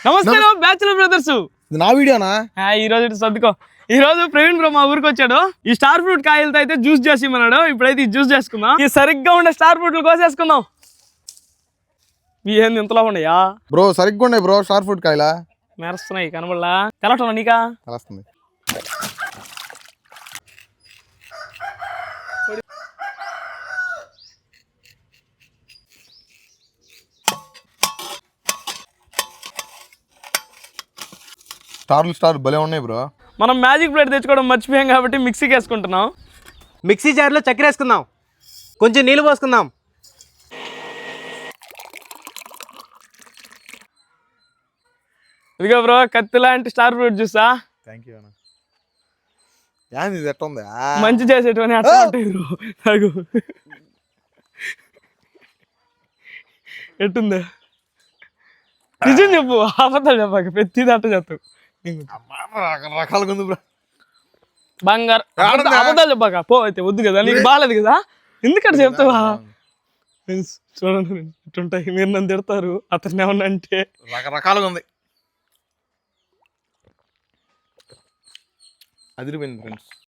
నమస్తే bachelor brothers, నా వీడియోనా? ఈ రోజు సర్దుకో. ఈ రోజు ప్రవీణ్ బ్రో మా ఊరికి వచ్చాడు. ఈ స్టార్ ఫ్రూట్ కాయలతో అయితే జ్యూస్ చేసి ఇమ్మన్నాడు. ఇప్పుడైతే ఈ జ్యూస్ చేసుకుందాం. ఈ సరిగ్గా ఉండే స్టార్ ఫ్రూట్లు కోసేసుకుందాం. ఏంది ఇంతలో ఉన్నాయా బ్రో? సరిగ్గా ఉండే బ్రో. స్టార్ ఫ్రూట్ కాయలా మెరుస్తున్నాయి, కనబడలా? తెలటం నీకా? తెలుస్తుంది. స్టార్ భలే ఉన్నాయి బ్రో. మనం మ్యాజిక్ ప్లేట్ తెచ్చుకోవడం మర్చిపోయాం కాబట్టి మిక్సీకి వేసుకుంటున్నాం. మిక్సీ జార్లో చక్కెర వేసుకుందాం, కొంచెం నీళ్ళు పోసుకుందాం. ఇదిగో బ్రో, కత్తి లాంటి స్టార్ ఫ్రూట్ జ్యూసా. థ్యాంక్ యూ అన్న. ఏంది ఇది ఎట్లా ఉంది? మంచి చేసేటువంటి అట్లా ఉంటాయి బ్రో. తాగు. ఎట్టుంది? నిజం చెప్పు, అబద్ధాలు చెప్పాక ప్రతిది అట్ట చెప్తావు. రకాలుగా ఉంది బ్రో. బంగారు అబద్ధాలు చెప్పాక పో. అయితే వద్దు కదా, నీకు బాగాలేదు కదా, ఎందుకంటే చెప్తావా? చూడండి ఇట్టుంటాయి. మీరు నన్ను తిడతారు, అతను ఏమన్నా అంటే. రకరకాలుగా ఉంది. అదిరిపోయింది ఫ్రెండ్స్.